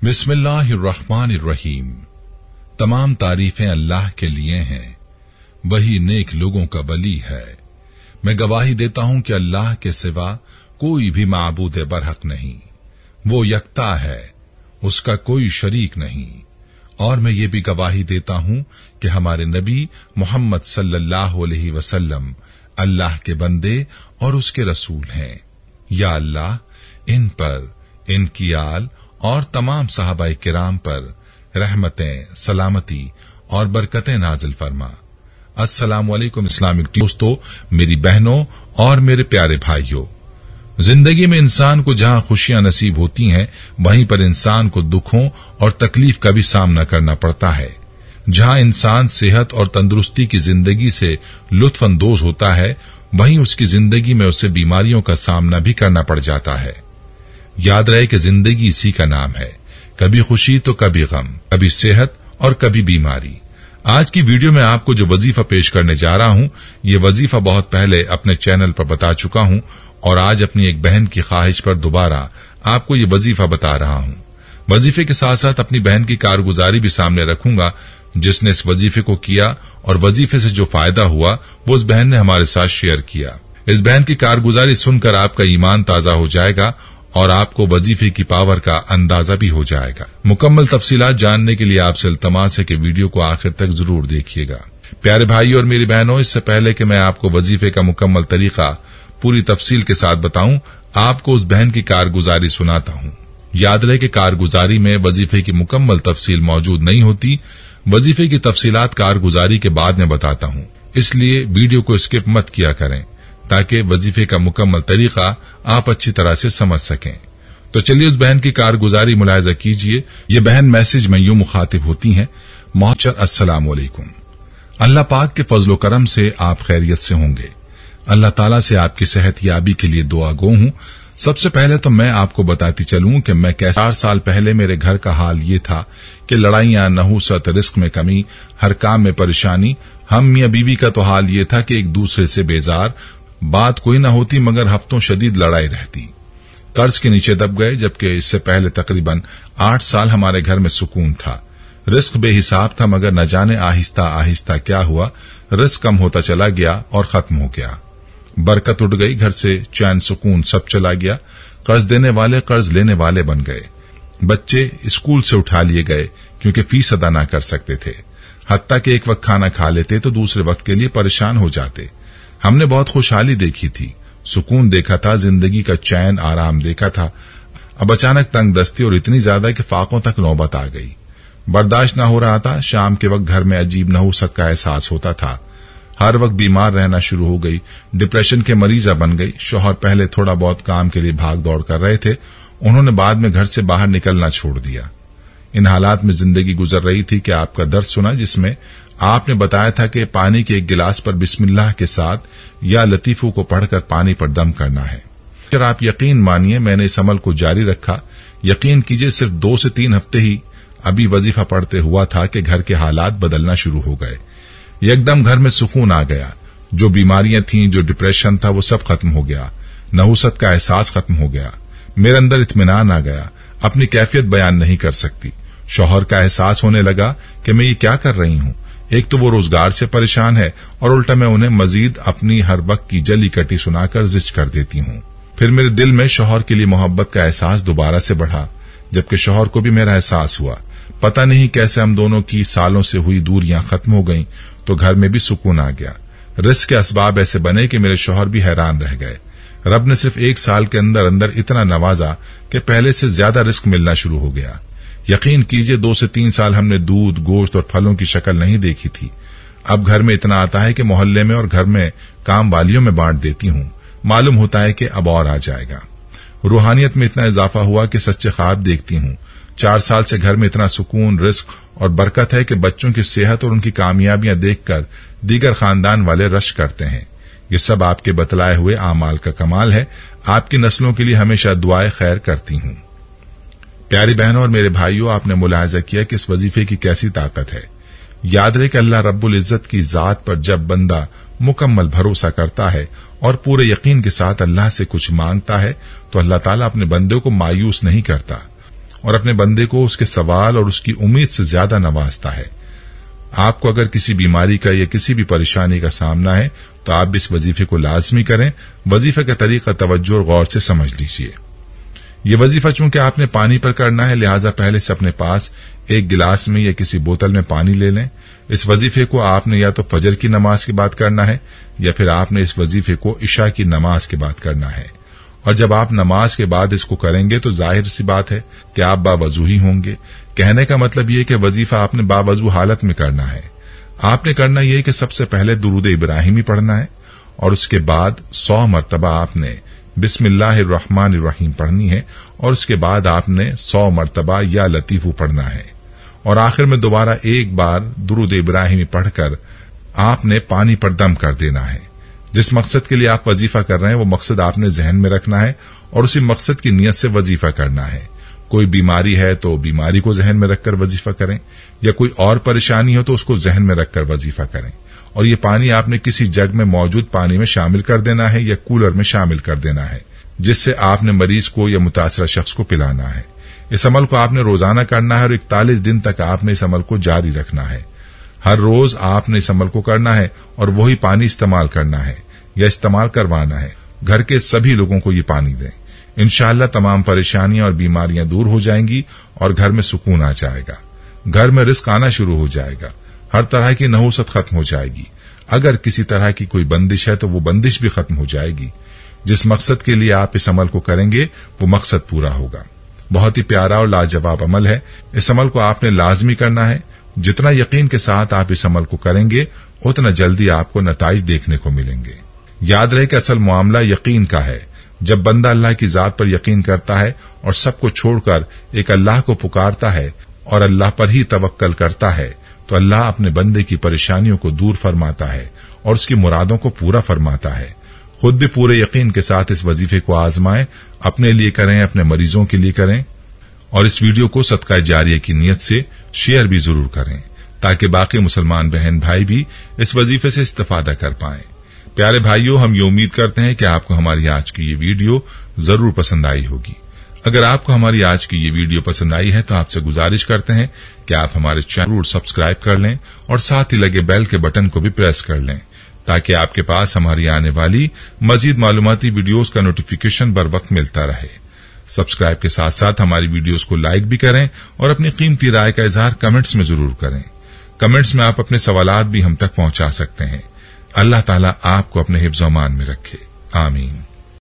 बिस्मिल्लाहिर्रहमानिर्रहीम। तमाम तारीफें अल्लाह के लिए हैं, वही नेक लोगों का वली है। मैं गवाही देता हूं कि अल्लाह के सिवा कोई भी माबूद बरहक नहीं, वो यकता है, उसका कोई शरीक नहीं। और मैं ये भी गवाही देता हूं कि हमारे नबी मोहम्मद सल्लल्लाहु अलैहि वसल्लम अल्लाह के बंदे और उसके रसूल हैं। या अल्लाह इन पर, इनकी आल और तमाम सहाबाए किराम पर रहमतें, सलामती और बरकतें नाजिल फरमा। अस्सलामु अलैकुम इस्लामिक दोस्तों, मेरी बहनों और मेरे प्यारे भाइयों, जिंदगी में इंसान को जहां खुशियां नसीब होती हैं, वहीं पर इंसान को दुखों और तकलीफ का भी सामना करना पड़ता है। जहां इंसान सेहत और तंदुरुस्ती की जिंदगी से लुत्फ अंदोज होता है, वहीं उसकी जिंदगी में उसे बीमारियों का सामना भी करना पड़ जाता है। याद रहे कि जिंदगी इसी का नाम है, कभी खुशी तो कभी गम, कभी सेहत और कभी बीमारी। आज की वीडियो में आपको जो वजीफा पेश करने जा रहा हूं, ये वजीफा बहुत पहले अपने चैनल पर बता चुका हूं और आज अपनी एक बहन की ख्वाहिश पर दोबारा आपको ये वजीफा बता रहा हूं। वजीफे के साथ साथ अपनी बहन की कारगुजारी भी सामने रखूंगा, जिसने इस वजीफे को किया और वजीफे से जो फायदा हुआ वो उस बहन ने हमारे साथ शेयर किया। इस बहन की कारगुजारी सुनकर आपका ईमान ताजा हो जाएगा और आपको वजीफे की पावर का अंदाजा भी हो जाएगा। मुकम्मल तफसीलात जानने के लिए आपसे इल्तमास है कि वीडियो को आखिर तक जरूर देखिएगा। प्यारे भाई और मेरी बहनों, इससे पहले कि मैं आपको वजीफे का मुकम्मल तरीका पूरी तफसील के साथ बताऊं, आपको उस बहन की कारगुजारी सुनाता हूं। याद रहे कि कारगुजारी में वजीफे की मुकम्मल तफसील मौजूद नहीं होती। वजीफे की तफसीलात कारगुजारी के बाद में बताता हूं, इसलिए वीडियो को स्किप मत किया करें ताकि वजीफे का मुकम्मल तरीका आप अच्छी तरह से समझ सकें। तो चलिए उस बहन की कारगुजारी मुलाहिजा कीजिए। ये बहन मैसेज में यूं मुखातिब होती हैं, मोहतरम अस्सलाम वालेकुम। अल्लाह पाक के फजलो करम से आप खैरियत से होंगे। अल्लाह ताला से आपकी सेहत याबी के लिए दुआ गो हूं। सबसे पहले तो मैं आपको बताती चलूं कि मैं कैसे 4 साल पहले मेरे घर का हाल ये था कि लड़ाइयां, नहुसत, रिस्क में कमी, हर काम में परेशानी। हम मियां बीवी का तो हाल ये था कि एक दूसरे से बेजार, बात कोई न होती मगर हफ्तों शदीद लड़ाई रहती। कर्ज के नीचे दब गए, जबकि इससे पहले तकरीबन 8 साल हमारे घर में सुकून था। रिस्क बेहिसाब था मगर न जाने आहिस्ता आहिस्ता क्या हुआ, रिस्क कम होता चला गया और खत्म हो गया। बरकत उड़ गई, घर से चैन सुकून सब चला गया। कर्ज देने वाले कर्ज लेने वाले बन गए। बच्चे स्कूल से उठा लिए गए क्योंकि फीस अदा न कर सकते थे। हत्ता कि एक वक्त खाना खा लेते तो दूसरे वक्त के लिए परेशान हो जाते। हमने बहुत खुशहाली देखी थी, सुकून देखा था, जिंदगी का चैन आराम देखा था। अब अचानक तंग दस्ती और इतनी ज्यादा कि फाकों तक नौबत आ गई। बर्दाश्त न हो रहा था। शाम के वक्त घर में अजीब नहुसत का एहसास होता था। हर वक्त बीमार रहना शुरू हो गई। डिप्रेशन के मरीजा बन गई। शौहर पहले थोड़ा बहुत काम के लिए भाग दौड़ कर रहे थे, उन्होंने बाद में घर से बाहर निकलना छोड़ दिया। इन हालात में जिंदगी गुजर रही थी कि आपका दर्द सुना, जिसमें आपने बताया था कि पानी के एक गिलास पर बिस्मिल्लाह के साथ या लतीफों को पढ़कर पानी पर दम करना है। अगर आप यकीन मानिए, मैंने इस अमल को जारी रखा। यकीन कीजिए, सिर्फ 2 से 3 हफ्ते ही अभी वजीफा पढ़ते हुआ था कि घर के हालात बदलना शुरू हो गए। एकदम घर में सुकून आ गया। जो बीमारियां थीं, जो डिप्रेशन था, वो सब खत्म हो गया। नहुसत का एहसास खत्म हो गया। मेरे अंदर इत्मीनान आ गया। अपनी कैफियत बयान नहीं कर सकती। शौहर का एहसास होने लगा कि मैं ये क्या कर रही हूं। एक तो वो रोजगार से परेशान है और उल्टा मैं उन्हें मजीद अपनी हर वक्त की जली कटी सुनाकर जिस्ट कर देती हूं। फिर मेरे दिल में शौहर के लिए मोहब्बत का एहसास दोबारा से बढ़ा, जबकि शौहर को भी मेरा एहसास हुआ। पता नहीं कैसे हम दोनों की सालों से हुई दूरियां खत्म हो गईं, तो घर में भी सुकून आ गया। रिस्क के असबाब ऐसे बने कि मेरे शौहर भी हैरान रह गए। रब ने सिर्फ 1 साल के अंदर अंदर इतना नवाजा कि पहले से ज्यादा रिस्क मिलना शुरू हो गया। यकीन कीजिए, 2 से 3 साल हमने दूध, गोश्त और फलों की शक्ल नहीं देखी थी। अब घर में इतना आता है कि मोहल्ले में और घर में काम वालियों में बांट देती हूं। मालूम होता है कि अब और आ जाएगा। रूहानियत में इतना इजाफा हुआ कि सच्चे ख्वाब देखती हूं। 4 साल से घर में इतना सुकून, रिस्क और बरकत है कि बच्चों की सेहत और उनकी कामयाबियां देखकर दीगर खानदान वाले रश करते हैं। ये सब आपके बतलाए हुए आमाल का कमाल है। आपकी नस्लों के लिए हमेशा दुआएं खैर करती हूं। प्यारी बहनों और मेरे भाइयों, आपने मुलाहिजा किया कि इस वजीफे की कैसी ताकत है। याद रहे कि अल्लाह रब्बुल इज्जत की जात पर जब बंदा मुकम्मल भरोसा करता है और पूरे यकीन के साथ अल्लाह से कुछ मांगता है तो अल्लाह ताला अपने बंदे को मायूस नहीं करता और अपने बंदे को उसके सवाल और उसकी उम्मीद से ज्यादा नवाजता है। आपको अगर किसी बीमारी का या किसी भी परेशानी का सामना है तो आप भी इस वजीफे को लाजमी करें। वजीफे का तरीका तवज्जो और गौर से समझ लीजिए। ये वजीफा चूंकि आपने पानी पर करना है, लिहाजा पहले से अपने पास एक गिलास में या किसी बोतल में पानी ले लें। इस वजीफे को आपने या तो फजर की नमाज के बाद करना है या फिर आपने इस वजीफे को इशा की नमाज के बाद करना है। और जब आप नमाज के बाद इसको करेंगे तो जाहिर सी बात है कि आप बावजू ही होंगे। कहने का मतलब यह कि वजीफा आपने बावजू हालत में करना है। आपने करना यह कि सबसे पहले दुरूद इब्राहिमी पढ़ना है और उसके बाद 100 मरतबा आपने बिस्मिल्लाहिर्रहमानिर्रहीम पढ़नी है और उसके बाद आपने 100 मरतबा या लतीफू पढ़ना है और आखिर में दोबारा एक बार दुरूद इब्राहिमी पढ़कर आपने पानी पर दम कर देना है। जिस मकसद के लिए आप वजीफा कर रहे हैं वो मकसद आपने जहन में रखना है और उसी मकसद की नीयत से वजीफा करना है। कोई बीमारी है तो बीमारी को जहन में रखकर वजीफा करें या कोई और परेशानी हो तो उसको जहन में रखकर वजीफा करें। और ये पानी आपने किसी जग में मौजूद पानी में शामिल कर देना है या कूलर में शामिल कर देना है जिससे आपने मरीज को या मुतासरा शख्स को पिलाना है। इस अमल को आपने रोजाना करना है और 41 दिन तक आपने इस अमल को जारी रखना है। हर रोज आपने इस अमल को करना है और वही पानी इस्तेमाल करना है या इस्तेमाल करवाना है। घर के सभी लोगों को ये पानी दें। इंशाअल्लाह तमाम परेशानियां और बीमारियां दूर हो जाएंगी और घर में सुकून आ जाएगा। घर में रिस्क आना शुरू हो जाएगा। हर तरह की नहुसत खत्म हो जाएगी। अगर किसी तरह की कोई बंदिश है तो वो बंदिश भी खत्म हो जाएगी। जिस मकसद के लिए आप इस अमल को करेंगे वो मकसद पूरा होगा। बहुत ही प्यारा और लाजवाब अमल है। इस अमल को आपने लाजमी करना है। जितना यकीन के साथ आप इस अमल को करेंगे उतना जल्दी आपको नताइज देखने को मिलेंगे। याद रहे कि असल मामला यकीन का है। जब बंदा अल्लाह की जात पर यकीन करता है और सबको छोड़कर एक अल्लाह को पुकारता है और अल्लाह पर ही तवक्कल करता है तो अल्लाह अपने बंदे की परेशानियों को दूर फरमाता है और उसकी मुरादों को पूरा फरमाता है। खुद भी पूरे यकीन के साथ इस वजीफे को आजमाएं। अपने लिए करें, अपने मरीजों के लिए करें और इस वीडियो को सदका जारिया की नीयत से शेयर भी जरूर करें ताकि बाकी मुसलमान बहन भाई भी इस वजीफे से इस्तेफादा कर पाएं। प्यारे भाइयों, हम ये उम्मीद करते हैं कि आपको हमारी आज की ये वीडियो जरूर पसंद आई होगी। अगर आपको हमारी आज की ये वीडियो पसंद आई है तो आपसे गुजारिश करते हैं कि आप हमारे चैनल को सब्सक्राइब कर लें और साथ ही लगे बेल के बटन को भी प्रेस कर लें ताकि आपके पास हमारी आने वाली मजीद मालूमाती वीडियोस का नोटिफिकेशन बर वक्त मिलता रहे। सब्सक्राइब के साथ साथ हमारी वीडियोस को लाइक भी करें और अपनी कीमती राय का इजहार कमेंट्स में जरूर करें। कमेंट्स में आप अपने सवालात भी हम तक पहुंचा सकते हैं। अल्लाह ताला आपको अपने हिफ्ज़-ओ-अमान में रखे। आमीन।